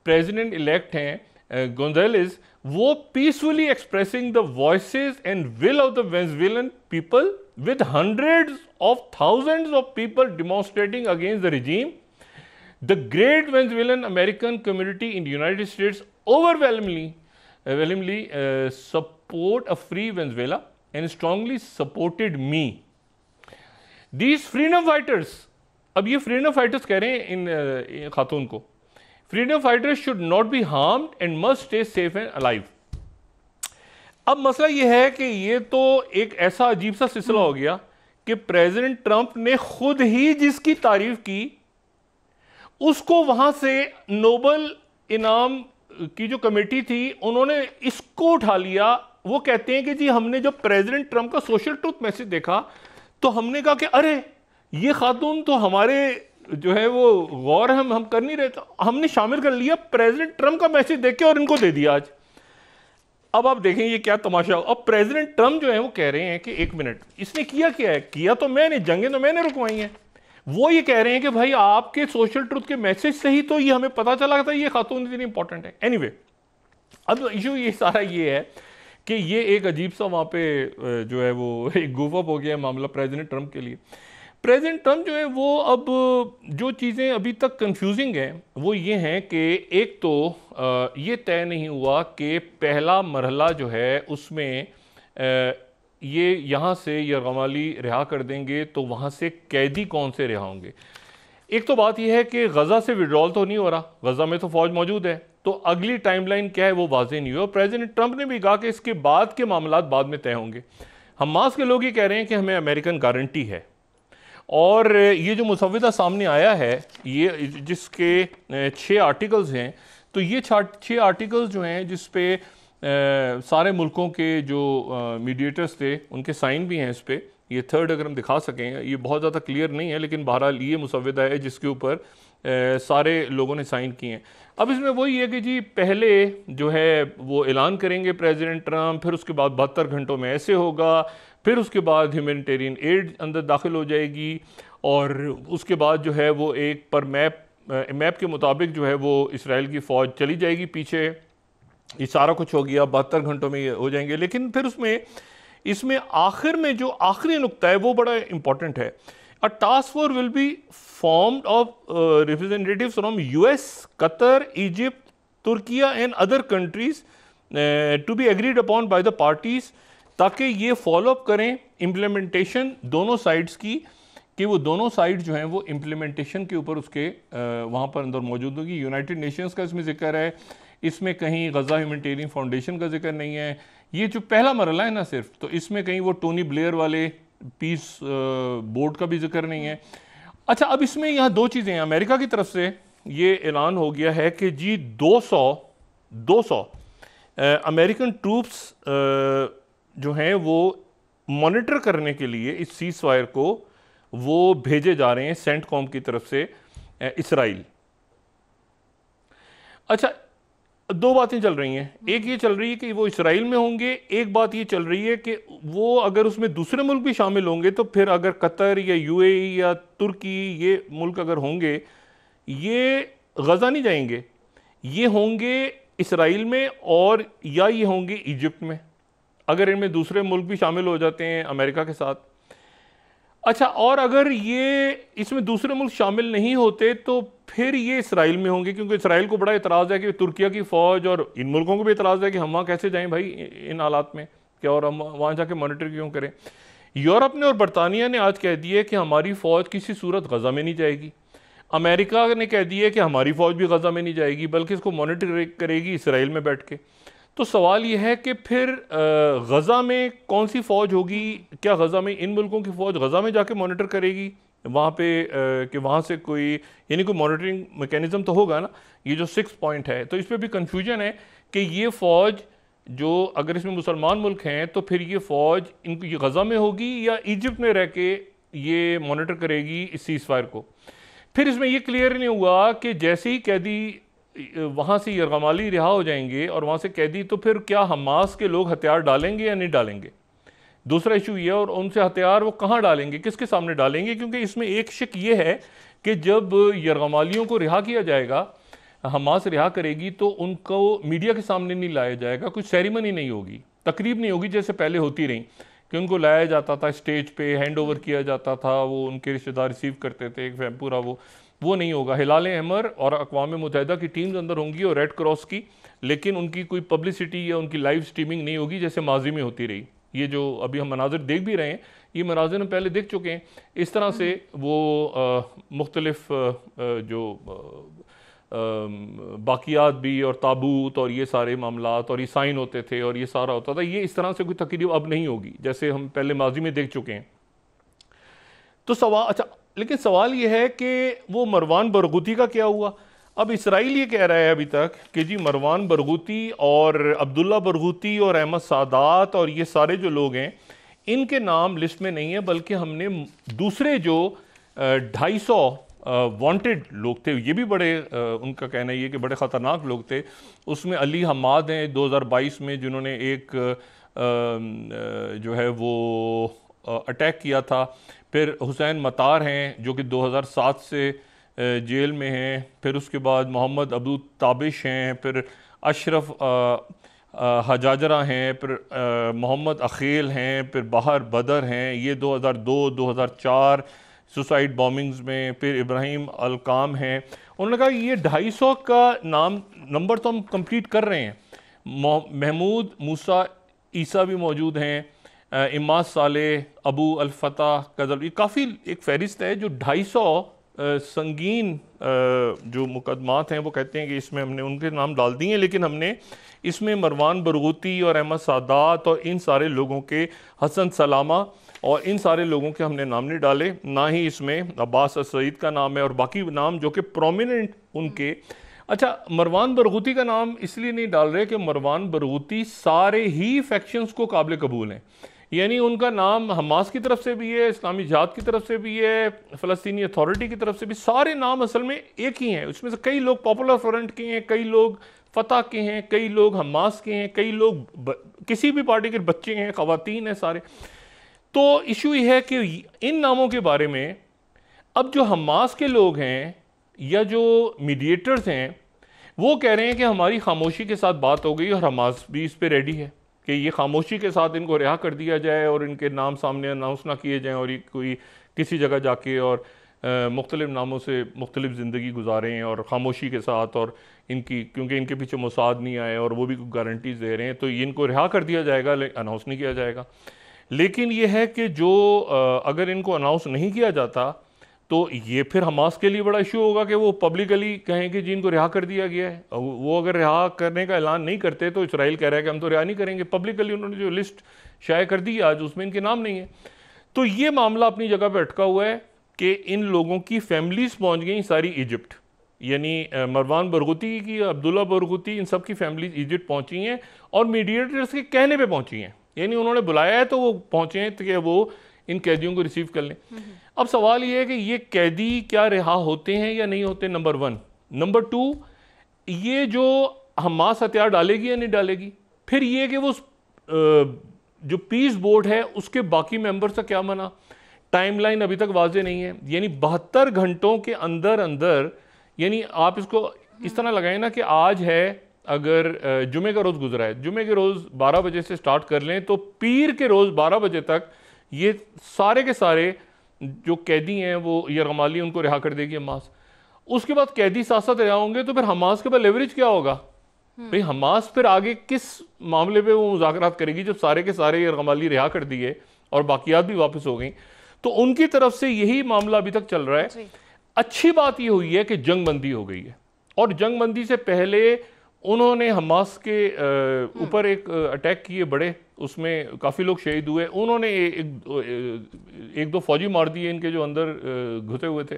प्रेसिडेंट इलेक्ट हैं गोंजालेस, वो peacefully expressing the voices and will of the Venezuelan people with hundreds of thousands of people demonstrating against the regime. The great Venezuelan American community in the United States overwhelmingly support a free Venezuela and strongly supported me. These freedom fighters, अब ये freedom fighters कह रहे हैं इन खातून को, freedom fighters should not be harmed and must stay safe and alive. अब मसला ये है कि ये तो एक ऐसा अजीब सा सिलसिला हो गया कि प्रेसिडेंट ट्रंप ने खुद ही जिसकी तारीफ की उसको वहां से नोबेल इनाम की जो कमेटी थी उन्होंने इसको उठा लिया, वो कहते हैं कि जी हमने जब प्रेसिडेंट ट्रंप का सोशल ट्रुथ मैसेज देखा तो हमने कहा कि अरे ये खातून तो हमारे जो है वो गौर हम कर नहीं रहे, तो हमने शामिल कर लिया प्रेसिडेंट ट्रंप का मैसेज देख के और इनको दे दिया आज। अब आप देखें ये क्या तमाशा। अब प्रेसिडेंट ट्रंप जो है वो कह रहे हैं कि एक मिनट, इसने किया क्या है? किया तो मैंने, जंगें तो मैंने रुकवाई हैं। वो ये कह रहे हैं कि भाई आपके सोशल ट्रुथ के मैसेज से ही तो ये हमें पता चला था ये खातून इतनी इंपॉर्टेंट है। एनीवे, अब इशू ये सारा ये है कि ये एक अजीब सा वहाँ पे जो है वो एक गुफ अप हो गया है मामला प्रेसिडेंट ट्रंप के लिए। प्रेसिडेंट ट्रंप जो है वो अब जो चीज़ें अभी तक कंफ्यूजिंग हैं वो ये हैं कि एक तो ये तय नहीं हुआ कि पहला मरहला जो है उसमें ये यहाँ से यरगमाली रिहा कर देंगे तो वहाँ से कैदी कौन से रिहा होंगे। एक तो बात यह है कि गज़ा से विड्रॉल तो नहीं हो रहा, गज़ा में तो फ़ौज मौजूद है, तो अगली टाइमलाइन क्या है वो वाज़ेह नहीं हुआ। प्रेसिडेंट ट्रंप ने भी कहा कि इसके बाद के मामलात बाद में तय होंगे। हमास के लोग ये कह रहे हैं कि हमें अमेरिकन गारंटी है, और ये जो मुसव्वदा सामने आया है ये जिसके 6 आर्टिकल्स हैं, तो ये 6 आर्टिकल्स जो हैं जिस पे सारे मुल्कों के जो मीडिएटर्स थे उनके साइन भी हैं इस पे। ये थर्ड अगर हम दिखा सकें, ये बहुत ज़्यादा क्लियर नहीं है लेकिन बहरहाल ये मुसव्वदा है जिसके ऊपर सारे लोगों ने साइन किए हैं। अब इसमें वही है कि जी पहले जो है वो ऐलान करेंगे प्रेसिडेंट ट्रंप, फिर उसके बाद 72 घंटों में ऐसे होगा, फिर उसके बाद ह्यूमैनिटेरियन एड अंदर दाखिल हो जाएगी, और उसके बाद जो है वो एक पर मैप के मुताबिक जो है वो इसराइल की फ़ौज चली जाएगी पीछे। ये सारा कुछ हो गया, 72 घंटों में ये हो जाएंगे। लेकिन फिर इसमें आखिर में जो आखिरी नुक्ता है वो बड़ा इंपॉर्टेंट है। A task force will be formed of representatives from US, Qatar, Egypt, Turkey and other countries to be agreed upon by the parties, ताकि ये फॉलोअप करें इम्प्लीमेंटेशन दोनों साइड्स की, कि वो दोनों साइड जो हैं वो इम्प्लीमेंटेशन के ऊपर उसके वहाँ पर अंदर मौजूद होगी। यूनाइटेड नेशंस का इसमें जिक्र है, इसमें कहीं गज़ा ह्यूमैनिटेरियन फाउंडेशन का जिक्र नहीं है। ये जो पहला मरला है ना सिर्फ, तो इसमें कहीं वो टोनी ब्लेयर वाले पीस बोर्ड का भी जिक्र नहीं है। अच्छा, अब इसमें यहाँ 2 चीज़ें हैं। अमेरिका की तरफ से ये ऐलान हो गया है कि जी 200 अमेरिकन ट्रूप्स जो हैं वो मॉनिटर करने के लिए इस सीज़ फायर को वो भेजे जा रहे हैं सेंटकॉम की तरफ से इसराइल। अच्छा, 2 बातें चल रही हैं। एक ये चल रही है कि वो इसराइल में होंगे, एक बात ये चल रही है कि वो अगर उसमें दूसरे मुल्क भी शामिल होंगे तो फिर अगर कतर या UAE या तुर्की ये मुल्क अगर होंगे, ये गज़ा नहीं जाएंगे, ये होंगे इसराइल में, और या ये होंगे इजिप्ट में, अगर इनमें दूसरे मुल्क भी शामिल हो जाते हैं अमेरिका के साथ। अच्छा, और अगर ये इसमें दूसरे मुल्क शामिल नहीं होते तो फिर ये इसराइल में होंगे, क्योंकि इसराइल को बड़ा इतराज़ है कि तुर्किया की फ़ौज, और इन मुल्कों को भी इतराज़ है कि हम वहाँ कैसे जाएं भाई इन हालात में, क्या और हम वहाँ जाके मॉनिटर क्यों करें। यूरोप ने और बरतानिया ने आज कह दिया कि हमारी फ़ौज किसी सूरत गज़ा में नहीं जाएगी। अमेरिका ने कह दिया कि हमारी फ़ौज भी गज़ा में नहीं जाएगी, बल्कि इसको मॉनिटर करेगी इसराइल में बैठ के। तो सवाल यह है कि फिर गज़ा में कौन सी फ़ौज होगी? क्या गज़ा में इन मुल्कों की फ़ौज गज़ा में जाके मॉनिटर करेगी वहाँ पे कि वहाँ से कोई, यानी कोई मॉनिटरिंग मैकेनिज़्म तो होगा ना। ये जो 6 पॉइंट है, तो इस पर भी कन्फ्यूजन है कि ये फ़ौज जो अगर इसमें मुसलमान मुल्क हैं तो फिर ये फ़ौज इनको ये गज़ा में होगी या इजिप्ट में रह के ये मॉनिटर करेगी इस सीज़ फायर को। फिर इसमें ये क्लियर नहीं हुआ कि जैसे ही कैदी वहाँ से यरगमाली रिहा हो जाएंगे और वहाँ से कैदी, तो फिर क्या हमास के लोग हथियार डालेंगे या नहीं डालेंगे। दूसरा इशू ये, और उनसे हथियार वो कहाँ डालेंगे, किसके सामने डालेंगे, क्योंकि इसमें एक शक ये है कि जब यरगमालियों को रिहा किया जाएगा, हमास रिहा करेगी, तो उनको मीडिया के सामने नहीं लाया जाएगा, कुछ सेरेमनी नहीं होगी, तकरीब नहीं होगी जैसे पहले होती रही कि उनको लाया जाता था स्टेज पे, हैंड ओवर किया जाता था, वो उनके रिश्तेदार रिसीव करते थे एक पूरा, वो नहीं होगा। हिलाल अहमर और अक़वाम मुत्तहिदा की टीम्स अंदर होंगी और रेड क्रॉस की, लेकिन उनकी कोई पब्लिसिटी या उनकी लाइव स्ट्रीमिंग नहीं होगी जैसे माजी में होती रही। ये जो अभी हम मनाजिर देख भी रहे हैं, ये मनाजिर हम पहले देख चुके हैं। इस तरह से वो मुख्तलिफ जो बाकियात भी और ताबूत और ये सारे मामलात और ये साइन होते थे और ये सारा होता था, ये इस तरह से कोई तकरीब अब नहीं होगी जैसे हम पहले माजी में देख चुके हैं। तो सवाल, अच्छा, लेकिन सवाल ये है कि वो मरवान बरगुती का क्या हुआ। अब इसराइल ये कह रहा है अभी तक कि जी मरवान बरगूती और अब्दुल्ला बरगूती और अहमद सादात और ये सारे जो लोग हैं इनके नाम लिस्ट में नहीं है, बल्कि हमने दूसरे जो 250 वांटेड लोग थे, ये भी बड़े उनका कहना ये कि बड़े ख़तरनाक लोग थे। उसमें अली हमाद हैं 2022 में जिन्होंने एक जो है वो अटैक किया था। फिर हुसैन मतार हैं जो कि 2007 से जेल में हैं। फिर उसके बाद मोहम्मद अबू ताबिश हैं, फिर अशरफ हजाजरा हैं, फिर मोहम्मद अखील हैं, फिर बाहर बदर हैं, ये 2002-2004 सुसाइड बॉम्बिंग्स में। फिर इब्राहिम अलकाम हैं। उन्होंने कहा ये 250 का नंबर तो हम कंप्लीट कर रहे हैं। महमूद मूसा ईसा भी मौजूद हैं, इमाद साले, अबू अल-फतह कज़ल, ये काफ़ी एक फ़हरिस्त है जो 250 संगीन जो मुकदमात हैं वो कहते हैं कि इसमें हमने उनके नाम डाल दिए हैं, लेकिन हमने इसमें मरवान बरगूती और अहमद सादात और इन सारे लोगों के, हसन सलामा और इन सारे लोगों के हमने नाम नहीं डाले। ना ही इसमें अब्बास सईद का नाम है और बाकी नाम जो कि प्रोमिनेंट उनके। अच्छा, मरवान बरगूती का नाम इसलिए नहीं डाल रहे कि मरवान बरगूती सारे ही फैक्शंस को काबिल कबूल हैं, यानी उनका नाम हमास की तरफ से भी है, इस्लामी जिहाद की तरफ से भी है, फ़लस्तीनी अथॉरिटी की तरफ से भी, सारे नाम असल में एक ही हैं। उसमें से कई लोग पॉपुलर फ्रंट के हैं, कई लोग फतह के हैं, कई लोग हमास के हैं, कई लोग किसी भी पार्टी के बच्चे हैं, ख़वातीन हैं सारे। तो इशू ये है कि इन नामों के बारे में अब जो हमास के लोग हैं या जो मीडिएटर्स हैं वो कह रहे हैं कि हमारी खामोशी के साथ बात हो गई और हमास भी इस पे रेडी है कि ये खामोशी के साथ इनको रिहा कर दिया जाए और इनके नाम सामने अनाउंस ना किए जाएं और ये कोई किसी जगह जाके और मुख्तलिफ नामों से मुख्तलिफ ज़िंदगी गुजारें और ख़ामोशी के साथ, और इनकी क्योंकि इनके पीछे मोसाद नहीं आए और वो भी गारंटीज़ दे रहे हैं तो इनको रिहा कर दिया जाएगा, अनाउंस नहीं किया जाएगा। लेकिन ये है कि जो अगर इनको अनाउंस नहीं किया जाता तो ये फिर हमास के लिए बड़ा इशू होगा कि वो पब्लिकली कहें कि जी इनको रिहा कर दिया गया है। वो अगर रिहा करने का ऐलान नहीं करते तो इसराइल कह रहा है कि हम तो रिहा नहीं करेंगे। पब्लिकली उन्होंने जो लिस्ट शाया कर दी आज उसमें इनके नाम नहीं है। तो ये मामला अपनी जगह पर अटका हुआ है कि इन लोगों की फैमिलीज़ पहुँच गई सारी इजिप्ट, यानी मरवान बरगूती की, अब्दुल्ला बरगूती, इन सब की फैमिलीज इजिप्ट पहुँची हैं और मीडिएटर्स के कहने पर पहुँची हैं, यानी उन्होंने बुलाया है तो वो पहुँचे हैं कि वो इन कैदियों को रिसीव कर लें। अब सवाल ये है कि ये कैदी क्या रिहा होते हैं या नहीं होते, नंबर 1। नंबर 2, ये जो हमास हथियार डालेगी या नहीं डालेगी। फिर ये कि वो जो पीस बोर्ड है उसके बाकी मेंबर्स का क्या बना, टाइमलाइन अभी तक वाजे नहीं है। यानी 72 घंटों के अंदर अंदर, यानी आप इसको इस तरह लगाएं ना कि आज है, अगर जुमे का रोज़ गुजरा है, जुमे के रोज़ 12 बजे से स्टार्ट कर लें तो पीर के रोज़ 12 बजे तक ये सारे के सारे जो कैदी हैं वो यरगमाली उनको रिहा कर देगी हमास। उसके बाद कैदी साथ साथ रिहा होंगे तो फिर हमास के पास लेवरेज क्या होगा भाई, हमास फिर आगे किस मामले पे वो मुज़ाकरात करेगी जब सारे के सारे यरगमाली रिहा कर दिए और बाकियात भी वापस हो गई। तो उनकी तरफ से यही मामला अभी तक चल रहा है। अच्छी बात ये हुई है कि जंगबंदी हो गई है और जंगबंदी से पहले उन्होंने हमास के ऊपर एक अटैक किए बड़े, उसमें काफ़ी लोग शहीद हुए। उन्होंने एक दो फौजी मार दिए इनके जो अंदर घुसे हुए थे।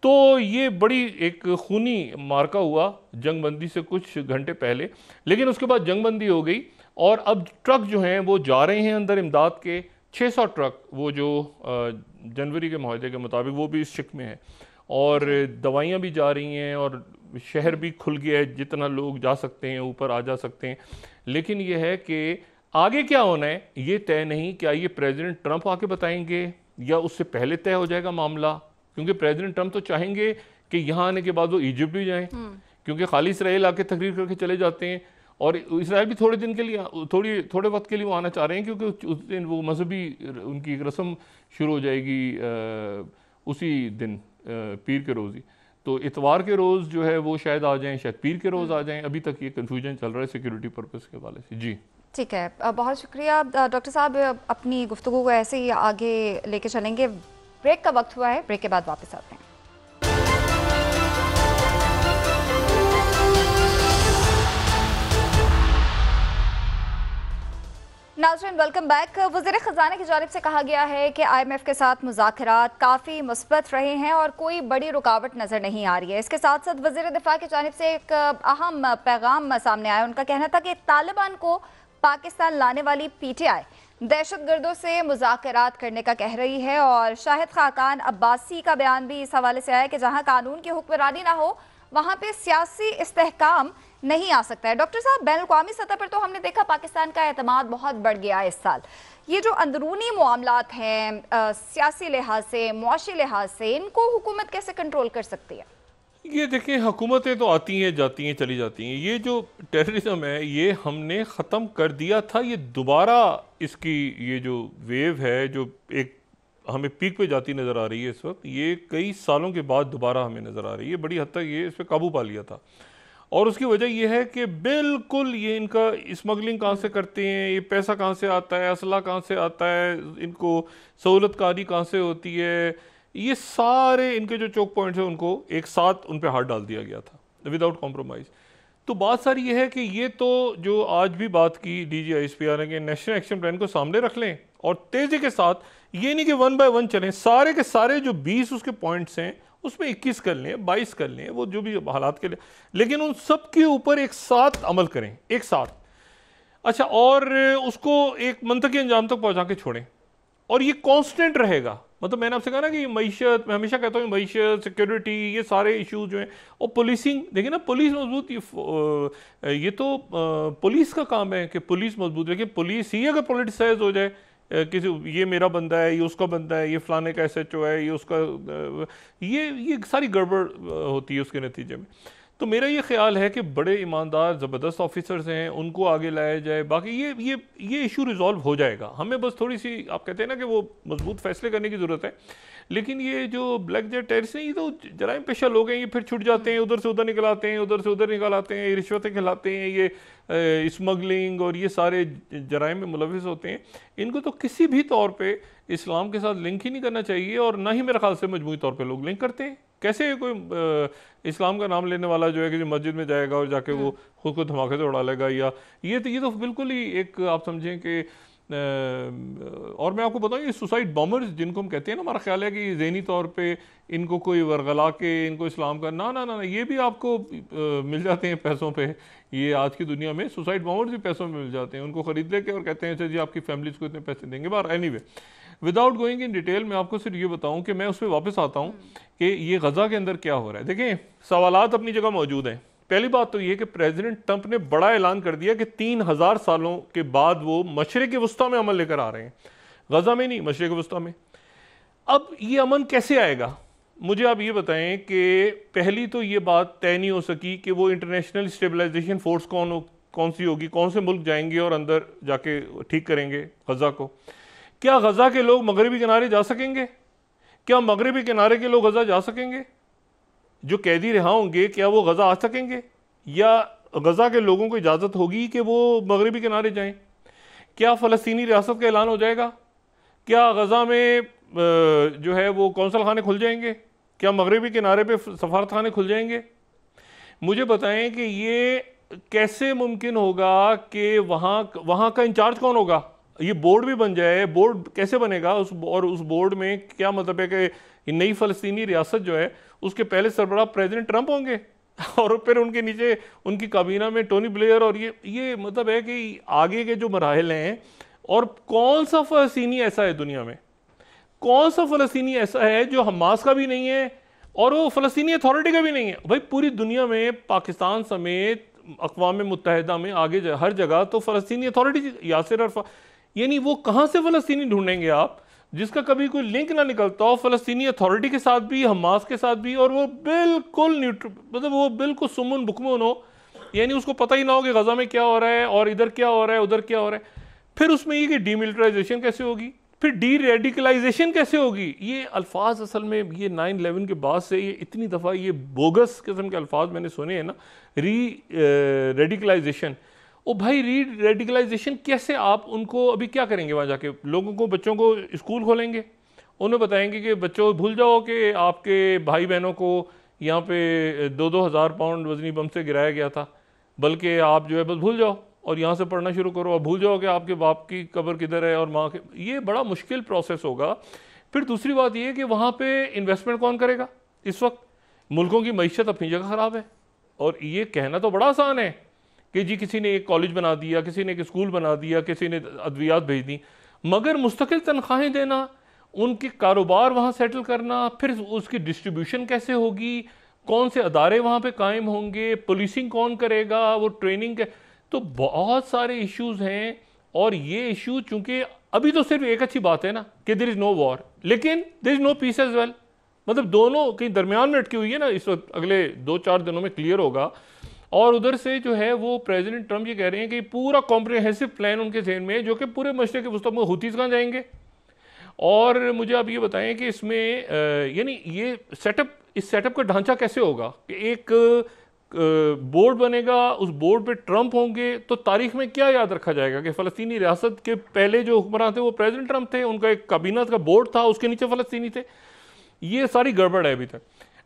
तो ये बड़ी एक खूनी मार्का हुआ जंगबंदी से कुछ घंटे पहले, लेकिन उसके बाद जंगबंदी हो गई और अब ट्रक जो हैं वो जा रहे हैं अंदर इमदाद के 600 ट्रक, वो जो जनवरी के माहदे के मुताबिक वो भी इस शिक में है और दवाइयाँ भी जा रही हैं और शहर भी खुल गया है, जितना लोग जा सकते हैं ऊपर आ जा सकते हैं। लेकिन ये है कि आगे क्या होना है ये तय नहीं। क्या ये प्रेसिडेंट ट्रंप आके बताएंगे या उससे पहले तय हो जाएगा मामला, क्योंकि प्रेसिडेंट ट्रंप तो चाहेंगे कि यहाँ आने के बाद वो इजिप्ट भी जाएं, क्योंकि खाली इसराइल आके तकरीर करके चले जाते हैं और इसराइल भी थोड़े दिन के लिए थोड़े वक्त के लिए वो आना चाह रहे हैं, क्योंकि उस दिन वो मजहबी उनकी एक रस्म शुरू हो जाएगी उसी दिन पीर के रोज़ ही। तो इतवार के रोज़ जो है वो शायद आ जाएं, शायद पीर के रोज़ आ जाएं। अभी तक ये कन्फ्यूजन चल रहा है सिक्योरिटी पर्पस के हवाले से। जी ठीक है, बहुत शुक्रिया डॉक्टर साहब। अपनी गुफ्तगू को ऐसे ही आगे लेके चलेंगे। ब्रेक का वक्त हुआ है, ब्रेक के बाद वापस आते हैं। नाज़रीन वेलकम बैक। वज़ीर ख़ज़ाना की जानिब से कहा गया है कि IMF के साथ मुज़ाकरात काफ़ी मुस्बत रहे हैं और कोई बड़ी रुकावट नज़र नहीं आ रही है। इसके साथ साथ वज़ीर दिफ़ा की जानिब से एक अहम पैगाम सामने आया। उनका कहना था कि तालिबान को पाकिस्तान लाने वाली PTI दहशतगर्दों से मुज़ाकरात करने का कह रही है और शाहिद खाकान अब्बासी का बयान भी इस हवाले से आया कि जहाँ कानून की हुक्मरानी ना हो वहाँ पे सियासी इस्तेहकाम नहीं आ सकता है। डॉक्टर साहब, बैनुल-अक़वामी सतह पर तो हमने देखा पाकिस्तान का एतमाद बहुत बढ़ गया है इस साल। ये जो अंदरूनी मामलात हैं सियासी लिहाज से, मुआशी लिहाज से, इनको हुकूमत कैसे कंट्रोल कर सकती है? ये देखें, हुकूमतें तो आती हैं, जाती हैं, चली जाती हैं। ये जो टेररिज्म है ये हमने ख़त्म कर दिया था। ये दोबारा इसकी ये जो वेव है जो एक हमें पीक पे जाती नज़र आ रही है इस वक्त, ये कई सालों के बाद दोबारा हमें नज़र आ रही है। बड़ी हद तक ये इस पर काबू पा लिया था और उसकी वजह ये है कि बिल्कुल ये इनका स्मगलिंग कहाँ से करते हैं, ये पैसा कहाँ से आता है, असला कहाँ से आता है, इनको सहूलतकारी कहाँ से होती है, ये सारे इनके जो चौक पॉइंट्स हैं उनको एक साथ उन पर हाथ डाल दिया गया था विदाउट कॉम्प्रोमाइज़। तो बात सारी ये है कि ये तो जो आज भी बात की DGISPR ने कि नेशनल एक्शन प्लान को सामने रख लें और तेज़ी के साथ, ये नहीं कि 1 बाय 1 चलें, सारे के सारे जो 20 उसके पॉइंट्स हैं उसमें 21 कर लें, 22 कर लें, वो जो भी हालात के लिए, लेकिन उन सब के ऊपर एक साथ अमल करें, एक साथ। अच्छा, और उसको एक मंतकी अंजाम तक पहुंचा के छोड़ें और ये कांस्टेंट रहेगा। मतलब मैंने आपसे कहा ना कि मईशत, मैं हमेशा कहता हूँ मईशत, सिक्योरिटी, ये सारे इश्यूज जो हैं, और पुलिसिंग, देखिए ना पुलिस मजबूत, ये तो पुलिस का काम है कि पुलिस मजबूत, लेकिन पुलिस ही अगर पॉलिटिसाइज हो जाए, किसी ये मेरा बंदा है, ये उसका बंदा है, ये फलाने का SHO है, ये उसका, ये सारी गड़बड़ होती है उसके नतीजे में। तो मेरा ये ख्याल है कि बड़े ईमानदार ज़बरदस्त ऑफिसर्स हैं, उनको आगे लाया जाए। बाकी ये इशू रिजॉल्व हो जाएगा। हमें बस थोड़ी सी, आप कहते हैं ना कि वो मजबूत फैसले करने की ज़रूरत है। लेकिन ये जो ब्लैक जेट टेररिस्ट हैं, ये तो जराइम पेशा लोग हैं, ये फिर छुट जाते हैं, उधर से उधर निकल आते हैं, उधर से उधर निकल आते हैं, ये रिश्वतें खिलाते हैं, ये स्मगलिंग और ये सारे जराइम में मुलविस होते हैं। इनको तो किसी भी तौर पे इस्लाम के साथ लिंक ही नहीं करना चाहिए और ना ही मेरे ख्याल से मजमूई तौर पे लोग लिंक करते हैं। कैसे कोई इस्लाम का नाम लेने वाला जो है कि जो मस्जिद में जाएगा और जाके वो खुद को धमाके से उड़ा लेगा, या ये तो बिल्कुल ही एक, आप समझें कि और मैं आपको बताऊं, ये सुसाइड बॉम्बर्स जिनको हम कहते हैं ना, हमारा ख्याल है कि ज़हनी तौर पे इनको कोई वरगला के इनको इस्लाम का, ना ना ना, ये भी आपको मिल जाते हैं पैसों पे। ये आज की दुनिया में सुसाइड बॉम्बर्स भी पैसों में मिल जाते हैं, उनको ख़रीद लेके और कहते हैं अच्छा जी आपकी फैमिलीज को इतने पैसे देंगे। बार anyway, without going in detail, मैं आपको सिर्फ ये बताऊं कि मैं उस पर वापस आता हूं कि ये गज़ा के अंदर क्या हो रहा है। देखें, सवालात अपनी जगह मौजूद हैं। पहली बात तो ये कि प्रेसिडेंट ट्रंप ने बड़ा ऐलान कर दिया कि 3000 सालों के बाद वो मशरिक़ वस्ता में अमन लेकर आ रहे हैं, गज़ा में नहीं, मशरिक़ वस्ता में। अब ये अमन कैसे आएगा, मुझे आप ये बताएं कि पहली तो ये बात तय नहीं हो सकी कि वो इंटरनेशनल स्टेबलाइजेशन फोर्स कौन सी होगी, कौन से मुल्क जाएंगे और अंदर जाके ठीक करेंगे गज़ा को। क्या गज़ा के लोग मगरबी किनारे जा सकेंगे? क्या मगरबी किनारे के लोग गज़ा जा सकेंगे? जो कैदी रिहा होंगे क्या वो गज़ा आ सकेंगे, या गज़ा के लोगों को इजाज़त होगी कि वो मगरबी किनारे जाएं? क्या फ़लस्तीनी रियासत का ऐलान हो जाएगा? क्या गज़ा में जो है वो कौंसल खाने खुल जाएंगे? क्या मगरबी किनारे पे सफारत खाने खुल जाएंगे? मुझे बताएं कि ये कैसे मुमकिन होगा कि वहाँ का इंचार्ज कौन होगा? ये बोर्ड भी बन जाए, बोर्ड कैसे बनेगा उस बोर्ड में क्या मतलब है कि नई फ़लस्तीनी रियासत जो है उसके पहले सरबराह प्रेसिडेंट ट्रंप होंगे और फिर उनके नीचे उनकी काबीना में टोनी ब्लेयर, और ये मतलब है कि आगे के जो मराहल हैं। और कौन सा फ़लस्तीनी ऐसा है दुनिया में, कौन सा फ़लस्तीनी ऐसा है जो हमास का भी नहीं है और वो फ़लस्तीनी अथॉरिटी का भी नहीं है? भाई पूरी दुनिया में, पाकिस्तान समेत अक़वाम मुत्तहिदा में, आगे हर जगह तो फ़लस्तीनी अथॉरिटी, यासिर अरफ़ात, यानी वो कहाँ से फ़लस्तीनी ढूंढेंगे आप जिसका कभी कोई लिंक ना निकलता हो फ़लस्तीनी अथॉरिटी के साथ भी, हमास के साथ भी, और वो बिल्कुल न्यूट्रल, मतलब वो बिल्कुल सुमुन बुकमुन हो, यानी उसको पता ही ना हो कि गज़ा में क्या हो रहा है और इधर क्या हो रहा है, उधर क्या हो रहा है। फिर उसमें ये कि डीमिलिटराइजेशन कैसे होगी, फिर डी रेडिकलाइजेशन कैसे होगी। ये अल्फाज असल में ये 9/11 के बाद से ये इतनी दफ़ा ये बोगस किस्म के अल्फाज मैंने सुने हैं ना, रेडिकलाइजेशन। ओ भाई, रेडिकलाइजेशन कैसे, आप उनको अभी क्या करेंगे वहाँ जाके? लोगों को, बच्चों को स्कूल खोलेंगे, उन्हें बताएंगे कि बच्चों भूल जाओ कि आपके भाई बहनों को यहाँ पे 2-2 हज़ार पाउंड वजनी बम से गिराया गया था, बल्कि आप जो है बस भूल जाओ, और यहाँ से पढ़ना शुरू करो और भूल जाओ कि आपके बाप की कब्र किधर है और माँ के, ये बड़ा मुश्किल प्रोसेस होगा। फिर दूसरी बात ये कि वहाँ पे इन्वेस्टमेंट कौन करेगा? इस वक्त मुल्कों की मईशत अपनी जगह ख़राब है, और ये कहना तो बड़ा आसान है कि जी किसी ने एक कॉलेज बना दिया, किसी ने एक स्कूल बना दिया, किसी ने अद्वियात भेज दी, मगर मुस्तकिल तनख्वाहें देना, उनके कारोबार वहाँ सेटल करना, फिर उसकी डिस्ट्रीब्यूशन कैसे होगी, कौन से अदारे वहाँ पे कायम होंगे, पुलिसिंग कौन करेगा, वो ट्रेनिंग के, तो बहुत सारे इश्यूज हैं। और ये इशू चूंकि अभी तो सिर्फ एक अच्छी बात है ना कि देयर इज नो वॉर, लेकिन there is no peace as well, मतलब दोनों कहीं दरमियान में अटकी हुई है ना। इस वक्त अगले 2-4 दिनों में क्लियर होगा। और उधर से जो है वो प्रेसिडेंट ट्रंप ये कह रहे हैं कि पूरा कॉम्प्रिहेंसिव प्लान उनके ज़हन में है, जो कि पूरे मशरक़ वस्ती में हुतीज़ कहाँ जाएंगे। और मुझे आप ये बताएं कि इसमें यानी ये सेटअप, इस सेटअप का ढांचा कैसे होगा कि एक बोर्ड बनेगा, उस बोर्ड पे ट्रंप होंगे, तो तारीख में क्या याद रखा जाएगा कि फ़लस्तीनी रियासत के पहले जो हुक्मरान थे वो प्रेसिडेंट ट्रंप थे, उनका एक काबीना का बोर्ड था, उसके नीचे फ़लस्तीनी थे। ये सारी गड़बड़ है अभी तक।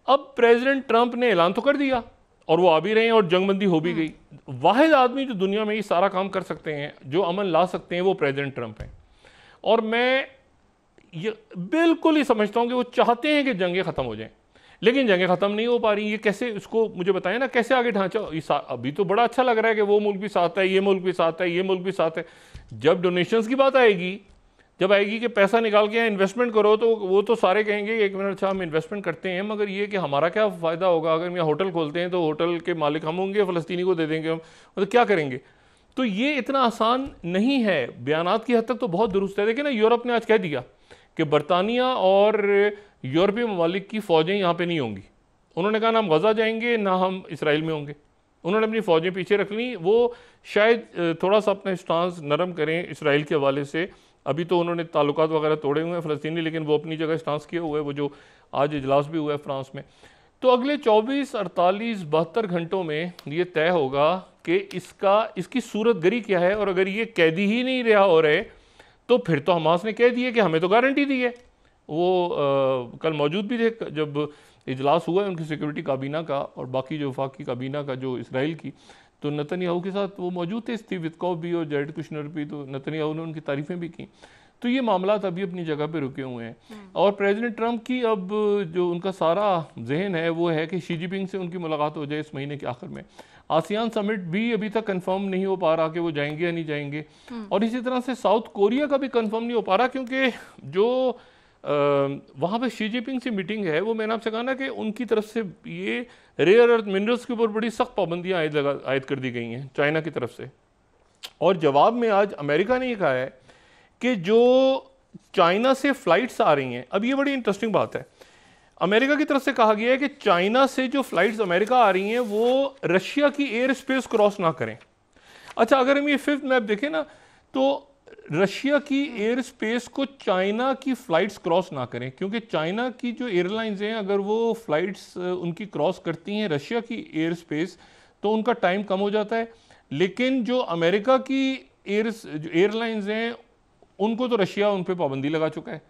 अब प्रेसिडेंट ट्रंप ने ऐलान तो कर दिया और वो आ भी रहे हैं और जंगबंदी हो भी गई। वाहिद आदमी जो दुनिया में ये सारा काम कर सकते हैं, जो अमन ला सकते हैं, वो प्रेसिडेंट ट्रंप हैं। और मैं ये बिल्कुल ही समझता हूँ कि वो चाहते हैं कि जंगें ख़त्म हो जाएं, लेकिन जंगें ख़त्म नहीं हो पा रही। ये कैसे, इसको मुझे बताएं ना, कैसे आगे ढांचा। अभी तो बड़ा अच्छा लग रहा है कि वो मुल्क भी साथ है, ये मुल्क भी साथ है, ये मुल्क भी साथ है। जब डोनेशंस की बात आएगी, जब आएगी कि पैसा निकाल के इन्वेस्टमेंट करो, तो वो तो सारे कहेंगे एक मिनट, अच्छा हम इन्वेस्टमेंट करते हैं, मगर ये कि हमारा क्या फ़ायदा होगा? अगर हम यहाँ होटल खोलते हैं तो होटल के मालिक हम होंगे, फ़लस्तीनी को दे देंगे हम, मतलब क्या करेंगे? तो ये इतना आसान नहीं है। बयानात की हद तक तो बहुत दुरुस्त है। देखिए ना, यूरोप ने आज कह दिया कि बरतानिया और यूरोपीय ममालिक की फ़ौजें यहाँ पे नहीं होंगी। उन्होंने कहा ना हम गज़ा जाएंगे, ना हम इसराइल में होंगे। उन्होंने अपनी फ़ौजें पीछे रख ली। वो शायद थोड़ा सा अपना स्टांस नरम करें इसराइल के हवाले से। अभी तो उन्होंने ताल्लुकात वगैरह तोड़े हुए हैं फ़लस्तीनी, लेकिन वो अपनी जगह स्टांस किए हुए हैं। वो जो आज इजलास भी हुआ है फ्रांस में, तो अगले 24, 48, 72 घंटों में ये तय होगा कि इसकी सूरत गरी क्या है। और अगर ये कैदी ही नहीं रिहा हो रहे, तो फिर तो हमास ने कह दिया कि हमें तो गारंटी दी है। वो कल मौजूद भी थे जब इजलास हुआ है उनकी सिक्योरिटी काबीना का और बाकी जो वफाकी काबीना का जो इसराइल की, तो नेतन्याहू के साथ वो मौजूद थे, स्टीव वित्कोव भी और जैरेड कुशनर भी। तो नेतन्याहू ने उनकी तारीफ़ें भी की। तो ये मामला अभी अपनी जगह पे रुके हुए हैं। और प्रेसिडेंट ट्रंप की अब जो उनका सारा जहन है वो है कि शी जिनपिंग से उनकी मुलाकात हो जाए इस महीने के आखिर में। आसियान समिट भी अभी तक कंफर्म नहीं हो पा रहा कि वो जाएंगे या नहीं जाएंगे। और इसी तरह से साउथ कोरिया का भी कंफर्म नहीं हो पा रहा, क्योंकि जो वहाँ पे शी जिनपिंग से मीटिंग है, वो मैंने आपसे कहा ना कि उनकी तरफ से ये रेयर अर्थ मिनरल्स के ऊपर बड़ी सख्त पाबंदियाँ आयद कर दी गई हैं चाइना की तरफ से। और जवाब में आज अमेरिका ने ये कहा है कि जो चाइना से फ़्लाइट्स आ रही हैं, अब ये बड़ी इंटरेस्टिंग बात है, अमेरिका की तरफ से कहा गया है कि चाइना से जो फ़्लाइट्स अमेरिका आ रही हैं वो रशिया की एयर स्पेस क्रॉस ना करें। अच्छा, अगर हम ये 5th मैप देखें ना, तो रशिया की एयर स्पेस को चाइना की फ़्लाइट्स क्रॉस ना करें, क्योंकि चाइना की जो एयरलाइंस हैं अगर वो फ़्लाइट्स उनकी क्रॉस करती हैं रशिया की एयर स्पेस, तो उनका टाइम कम हो जाता है। लेकिन जो अमेरिका की एयरलाइंस हैं उनको तो रशिया उन पर पाबंदी लगा चुका है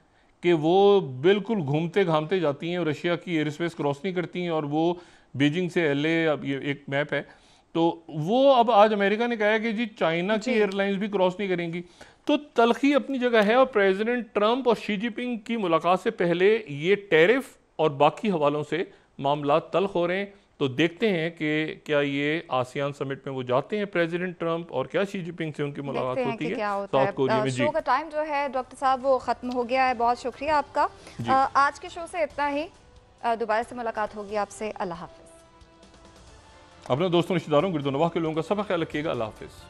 कि वो बिल्कुल घूमते घामते जाती हैं और रशिया की एयर स्पेस क्रॉस नहीं करती हैं। और वो बीजिंग से LA, अब ये एक मैप है, तो वो अब आज अमेरिका ने कहा है कि जी चाइना की एयरलाइंस भी क्रॉस नहीं करेंगी। तो तलखी अपनी जगह है। और प्रेसिडेंट ट्रंप और शी जिनपिंग की मुलाकात से पहले ये टैरिफ और बाकी हवालों से मामला तल्ख हो रहे हैं। तो देखते हैं कि क्या ये आसियान समिट में वो जाते हैं प्रेसिडेंट ट्रंप, और क्या शी जिनपिंग से उनकी मुलाकात होती है साउथ कोरिया में। शो का टाइम जो है डॉक्टर साहब वो ख़त्म हो गया है। बहुत शुक्रिया आपका। आज के शो से इतना ही। दोबारा से मुलाकात होगी आपसे। अल्लाह हाफिज़। अपने दोस्तों रिश्तेदारों गिरदोनवाह के लोगों का सब ख्याल रखिएगा। अल्लाह हाफिज़।